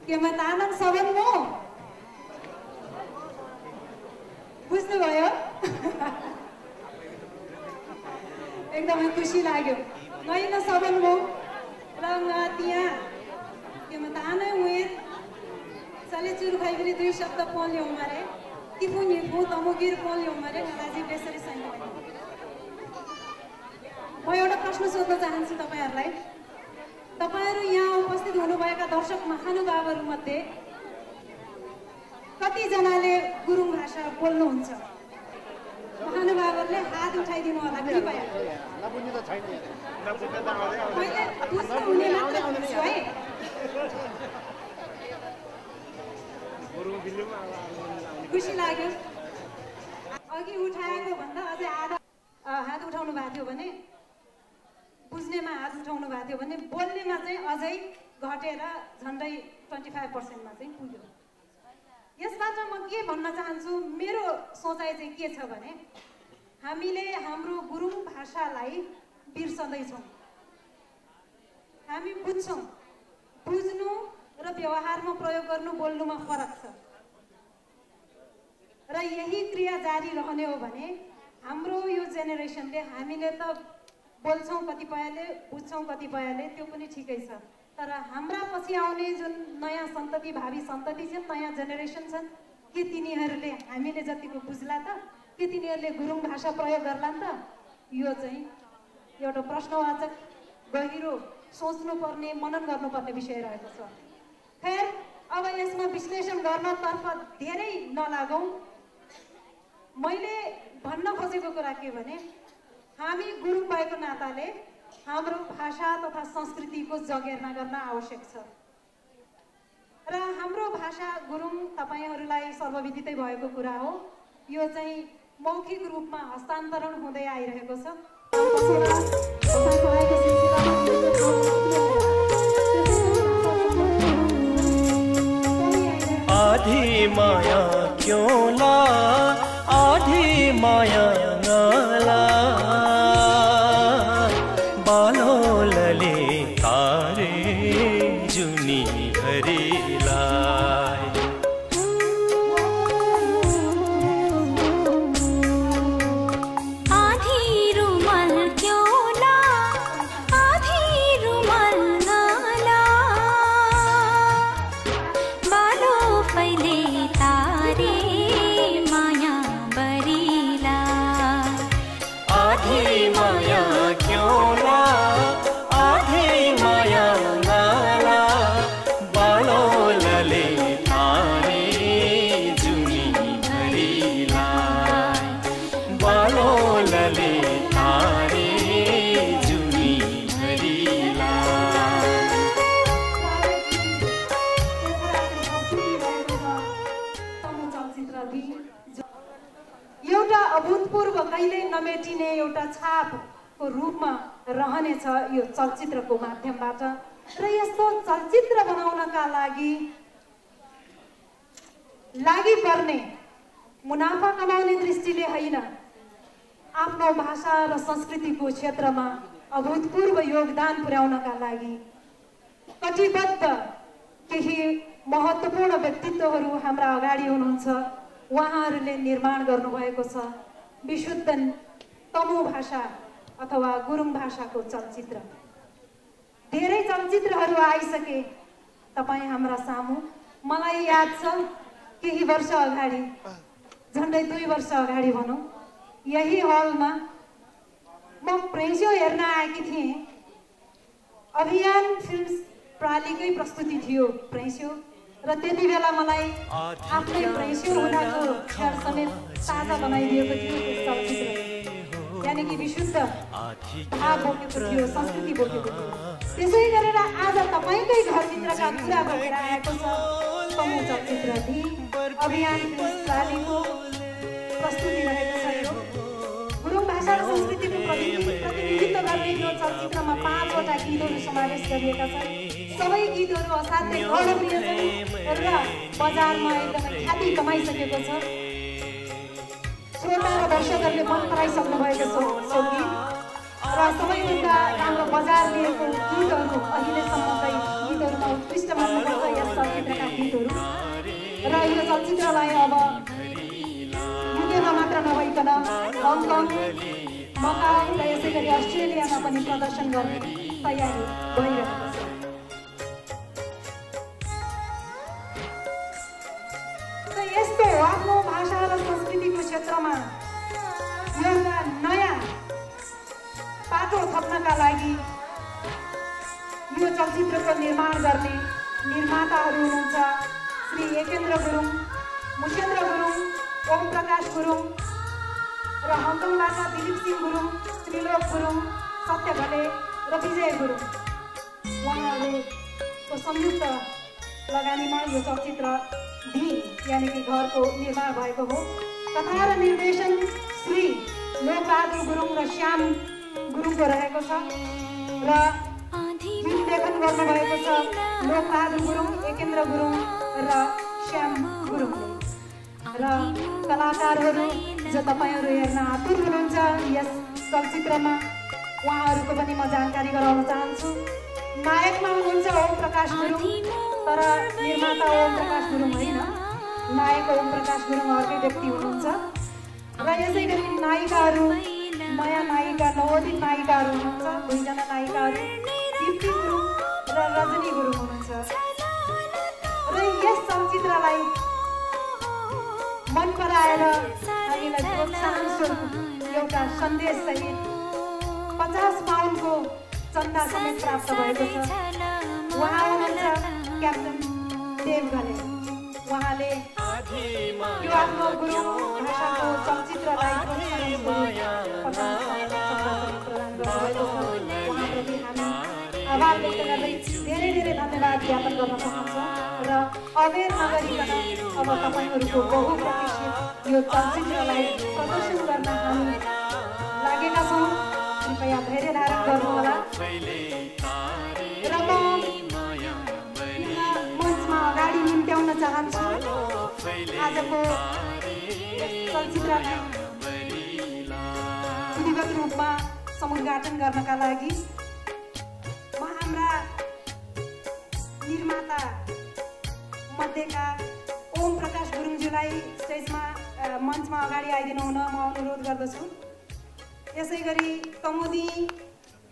केमतानन्द सबन मो बुझ्नुभयो एकदमै खुसी लाग्यो नैन सबन मो र त्यहाँ केमतानै वेत चले चुरु खैबरी दुई शब्द पोल्यो मारे तिफुनी फु तमुगिर पोल्यो मारे मलाई बेसरी छैन म एउटा प्रश्न सोध्न चाहन्छु तपाईहरुलाई तपाईहरु यहाँ उपस्थित हुनुभएका दर्शक महानुभावहरु मध्ये कति जनाले गुरुङ भाषा बोल्नुहुन्छ महानुभावहरुले हात उठाइदिनु होला कृपया नबुझ्नु त छैन मैले बुझ्नु हुने मात्र भन्छु है खुसी लाग्यो अघि उठाएको भन्दा अझै आधा हात उठाउनु भएको थियो भने बुझ्नेमा हात उठाउनु भएको थियो भने बोल्नेमा चाहिँ अझै घटेर झन्डै 25% मा चाहिँ पुग्यो यसबाट म के भन्न चाहन्छु मेरो सोचाइ चाहिँ के छ भने हामीले हाम्रो गुरुङ भाषालाई बिर्सदै छौं हामी बुझ्छौं बुझ्नु र व्यवहारमा प्रयोग गर्नु बोल्नुमा फरक छ र यही क्रिया जारी रहने हो भने हाम्रो यो जेनेरेसनले हामीले त बोल्छौं कतिपयले बुझ्छौं कतिपयले त्यो पनि ठिकै छ तर हाम्रा पछि आउने जुन नयाँ सन्तति भावी सन्तति छन् नयाँ जेनेरेसन छन् के तिनीहरूले हामीले जतिको बुझ्ला त के तिनीहरूले गुरुङ भाषा प्रयोग गर्लान् त यो चाहिँ एउटा प्रश्नवाचक गहिरो सोच्नुपर्ने मनन गर्नुपर्ने विषय रहेको छ खैर अब यसमा विश्लेषण गर्नतर्फ धेरै नलागौं मैले भन्न खोजेको कुरा के भने हामी गुरुङ भएको नाताले हाम्रो भाषा तथा संस्कृतिको जगेर्ना गर्न आवश्यक छ र हाम्रो भाषा गुरुङ तपाईहरुलाई सर्वविदितै भएको कुरा हो यो चाहिँ मौखिक रूपमा हस्तान्तरण हुँदै आइरहेको छ आधी माया क्यों ला आधी माया नाला बालो लले तारे जुनी हरीला कहिले नमेटिने एउटा छापको रूपमा रहनेछ यो चलचित्रको माध्यमबाट र यस्तो चलचित्र बनाउनका लागि पर्ने मुनाफा कमाउने दृष्टिले हैन आफ्नो भाषा र संस्कृतिको क्षेत्रमा अभूतपूर्व योगदान पुर्याउनका लागि कटिबद्ध केही महत्त्वपूर्ण व्यक्तित्वहरू हाम्रा अगाडि हुनुहुन्छ उहाँहरूले निर्माण गर्नुभएको छ विशुद्ध तमु भाषा अथवा गुरुङ भाषाको चलचित्र धेरै चलचित्रहरू आइसके तपाई हाम्रा सामु मलाई याद छ केही वर्ष अगाडि झन्डै 2 वर्ष अगाडि भनौं यही हलमा म प्रेस्यो हेर्न आएकी थिएँ अभियान फिल्म्स प्रालीकै प्रस्तुति थियो प्रेस्यो र त्यति बेला मलाई आफ्नै प्रेस्यो हुनाको क्षण समेत ताजा बनाइदिएको थियो त्यस चलचित्र यानी कि विशुद्ध भाव बोकेको थियो संस्कृति बोकेको थियो त्यसै गरेर आज तपाईकै घरभित्रका कुरा बोकेर आएको छ तमु चलचित्र दि अभियान फिल्म्स प्रालीको प्रस्तुति रहेको छ यो गुरुङ भाषा र संस्कृतिको प्रतिनिधित्व गर्ने यो चलचित्रमा 5 वटा गीतहरू समावेश गरिएका छन् सबै गीतहरू असाध्यै लोकप्रिय छन् र बजारमा एकदमै ख्याति कमाइसकेको छ श्रोता र दर्शकहरूले मन पराइसक्नु भएको छ सो गीत र सबैभन्दा राम्रो बजार लिएको गीतहरू अहिलेसम्मकै गीतहरूमा उत्कृष्ट मान्नुपर्छ यस चलचित्रका गीतहरू र यो चलचित्रलाई अब युकेमा मात्र नभइकन हङकङ मकाउ र यसै गरी अस्ट्रेलियामा पनि प्रदर्शन गर्ने तयारी भइरहेको छ। र यस्तो आफ्नो भाषा र संस्कृतिको क्षेत्रमा एउटा नयाँ पाटो थप्नका लागि यो चलचित्रको निर्माण गर्ने निर्माताहरू हुनुहुन्छ श्री एकेन्द्र गुरुङ, मुसेन्द्र गुरुङ, ओम प्रकाश गुरुङ र हङकङबाट दिलीप सिंह गुरुङ, त्रिलोक गुरुङ, सत्य घले र विजय गुरुङ। उहाँहरूको संयुक्त लगानीमा यो चलचित्र धी यानि कि घरको निर्माण भएको हो। कथा र निर्देशन श्री लोकबहादुर गुरुङ र श्याम गुरुङको रहेको छ र लेखन गर्नुभएको छ लोकबहादुर गुरुङ, एकेन्द्र गुरुङ र श्याम गुरुङले। र कलाकारहरू जो तपाईँहरू हेर्न आतुर हुनुहुन्छ यस चलचित्रमा उहाँहरूको पनि म जानकारी गराउन चाहन्छु। नायकमा हुनुहुन्छ ओम प्रकाश गुरुङ, तर निर्माता ओम प्रकाश गुरुङ होइन, नायक ओम प्रकाश गुरुङ अर्कै व्यक्ति हुनुहुन्छ। र यसै गरी नायिकाहरू नयाँ नायिका नवोदित नायिकाहरू हुनुहुन्छ, दुईजना नायिकाहरू दिप्ती गुरुङ र रजनी गुरुङ हुनुहुन्छ। र यस चलचित्रलाई मन पराएर हामीलाई प्रोत्साहन स्वरूप एउटा सन्देश सहित 50 पाउन्डको चन्दा समेत प्राप्त भएको छ। उहाँ हुनुहुन्छ क्याप्टन देव घले। उहाँले यो आफ्नो गुरुङ भाषाको चलचित्रलाई प्रोत्साहन स्वरूप 50 पाउन्ड चन्दा समेत प्रदान गर्नुभएको छ। उहाँप्रति हामी आभार व्यक्त गर्दै धेरै धेरै धन्यवाद ज्ञापन गर्न चाहन्छौँ। र अबेर नगरिकन अब तपाईँहरूको बहुप्रतीक्षित यो चलचित्रलाई प्रदर्शन गर्न हामी लागेका छौँ। कृपया धैर्य धारण गर्नुहोला। र म मञ्चमा अगाडि निम्त्याउन चाहन्छु आजको चलचित्रलाई विधिवत रूपमा समुद्घाटन गर्नका लागि हाम्रा निर्माता मध्येका ओम प्रकाश गुरुङज्यूलाई स्टेजमा मञ्चमा अगाडि आइदिनु हुन म अनुरोध गर्दछु। यसै गरी कमुदी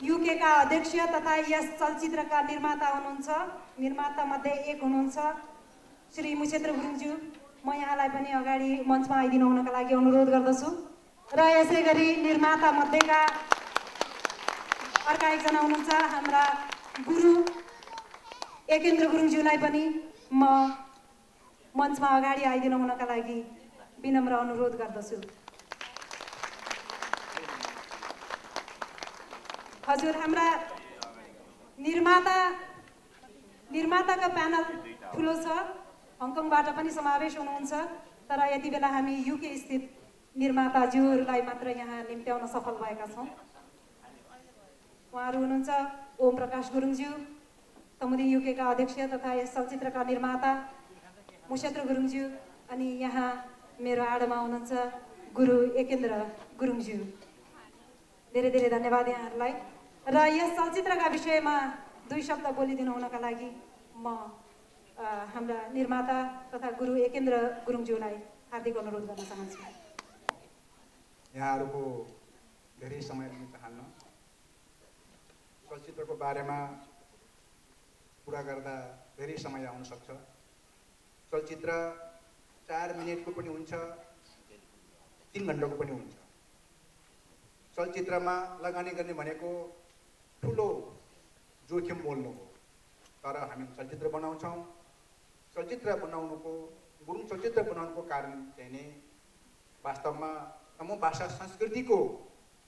युकेका अध्यक्ष तथा यस चलचित्रका निर्माता हुनुहुन्छ, निर्माता मध्ये एक हुनुहुन्छ श्री मुसेन्द्र गुरुङज्यू, म यहाँलाई पनि अगाडि मञ्चमा आइदिनु हुनका लागि अनुरोध गर्दछु। र यसै गरी निर्माता मध्येका अर्का एकजना हुनुहुन्छ हाम्रा गुरु एकेन्द्र गुरुङज्यूलाई पनि म मञ्चमा अगाडि आइदिनु हुनका लागि विनम्र अनुरोध गर्दछु। हजुर, हाम्रा निर्माताका प्यानल ठुलो छ, हङकङबाट पनि समावेश हुनुहुन्छ, तर यति बेला हामी युके स्थित निर्माताज्यूहरूलाई मात्र यहाँ निम्त्याउन सफल भएका छौँ। उहाँहरू हुनुहुन्छ ओम प्रकाश गुरुङज्यू, कमुदी युकेका अध्यक्ष तथा यस चलचित्रका निर्माता मुसेन्द्र गुरुङज्यू, अनि यहाँ मेरो आडमा हुनुहुन्छ गुरु एकेन्द्र गुरुङज्यू। धेरै धेरै धन्यवाद यहाँहरूलाई। र यस चलचित्रका विषयमा दुई शब्द बोलिदिनु हुनका लागि म हाम्रा निर्माता तथा गुरु एकेन्द्र गुरुङज्यूलाई हार्दिक अनुरोध गर्न चाहन्छु। यहाँहरूको धेरै समय लिन चाहन्न। चलचित्रको बारेमा कुरा गर्दा धेरै समय आउन सक्छ। चलचित्र 4 मिनेटको पनि हुन्छ, 3 घण्टाको पनि हुन्छ। चलचित्रमा लगानी गर्ने भनेको ठुलो जोखिम मोल्नु हो, तर हामी चलचित्र बनाउँछौँ। चलचित्र बनाउनुको कारण चाहिँ नि वास्तवमा तमु भाषा संस्कृतिको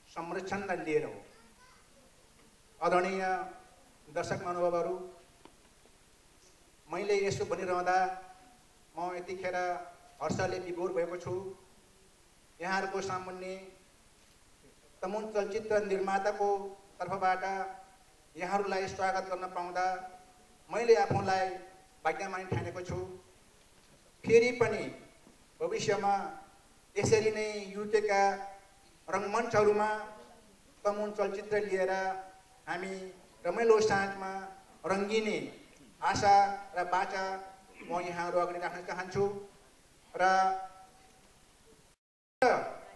संरक्षणलाई लिएर हो। आदरणीय दर्शक महानुभावहरू, मैले यसो भनिरहँदा म यतिखेर हर्षले विभोर भएको छु। यहाँहरूको सामुन्ने तमुन चलचित्र निर्माताको तर्फबाट यहाँहरूलाई स्वागत गर्न पाउँदा मैले आफूलाई भाग्यमानी ठानेको छु। फेरि पनि भविष्यमा यसरी नै युकेका रङ्गमञ्चहरूमा तमुन चलचित्र लिएर हामी रमाइलो साँझमा रङ्गिने आशा र बाचा म यहाँहरू अगाडि राख्न चाहन्छु र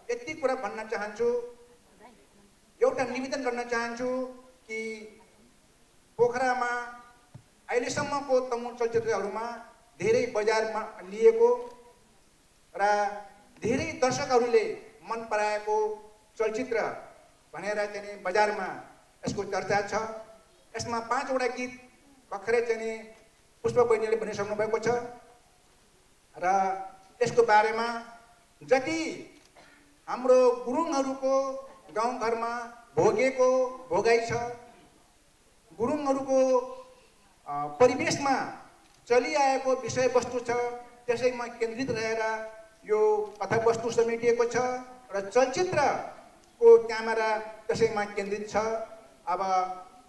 यति कुरा भन्न चाहन्छु, एउटा निवेदन गर्न चाहन्छु कि पोखरामा अहिलेसम्मको तमुल चलचित्रहरूमा धेरै बजारमा लिएको र धेरै दर्शकहरूले मन पराएको चलचित्र भनेर चाहिँ बजारमा यसको चर्चा छ। यसमा 5 वटा गीत भर्खरै चाहिँ पुष्प बहिनीले भनिसक्नु भएको छ र यसको बारेमा जति हाम्रो गुरुङहरूको गाउँघरमा भोगेको भोगाइ छ, गुरुङहरूको परिवेशमा चलिआएको विषयवस्तु छ, त्यसैमा केन्द्रित रहेर यो कथावस्तु समेटिएको छ र चलचित्रको क्यामेरा त्यसैमा केन्द्रित छ। अब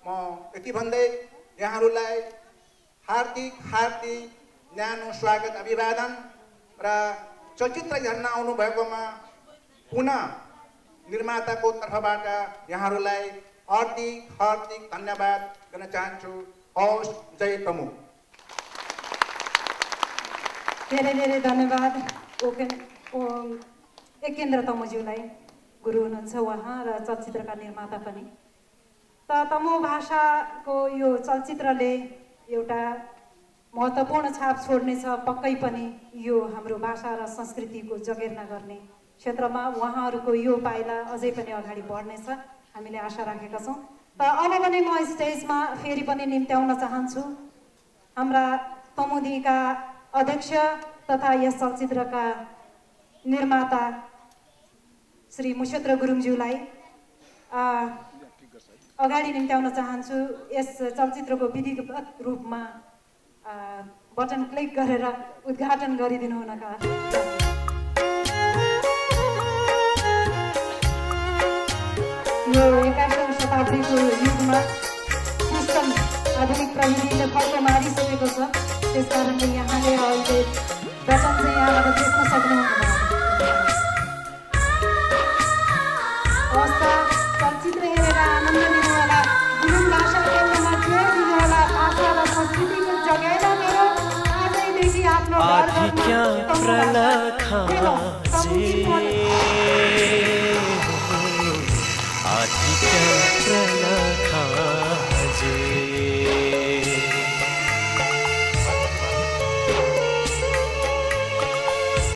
म यति भन्दै यहाँहरूलाई हार्दिक हार्दिक न्यानो स्वागत अभिवादन र चलचित्र हेर्न आउनुभएकोमा पुनः निर्माताको तर्फबाट यहाँहरूलाई हार्दिक हार्दिक धन्यवाद दिन चाहन्छु। हवस्, जय तमु। धेरै धेरै धन्यवाद एकेन्द्र तमुज्यूलाई, गुरु हुनुहुन्छ उहाँ र चलचित्रका निर्माता पनि। त तमु भाषाको यो चलचित्रले एउटा महत्त्वपूर्ण छाप छोड्नेछ पक्कै पनि। यो हाम्रो भाषा र संस्कृतिको जगेर्ना गर्ने क्षेत्रमा उहाँहरूको यो पाइला अझै पनि अगाडि बढ्नेछ, हामीले आशा राखेका छौँ। त अब पनि म स्टेजमा फेरि पनि निम्त्याउन चाहन्छु हाम्रा तमुदीका अध्यक्ष तथा यस चलचित्रका निर्माता श्री मुसेन्द्र गुरुङज्यूलाई अगाडि निम्त्याउन चाहन्छु। यस चलचित्रको विधिवत रूपमा बटन क्लिक गरेर उद्घाटन गरिदिनु हुनका। यो 21औं शताब्दीको युगमा सिस्टम आधुनिक प्रविधिले फर्को मारिसकेको छ, त्यसकारणले यहाँले अहिले बटन चाहिँ यहाँबाट देख्न सक्नुहुन्न। अवस्था चलचित्र हेरेर आनन्द लिनुहोला, गुरुङ भाषा बोल्नमा जोड दिनुहोला, भाषा र संस्कृतिको जगेर्ना मेरो आजैदेखि आफ्नो आधी क्या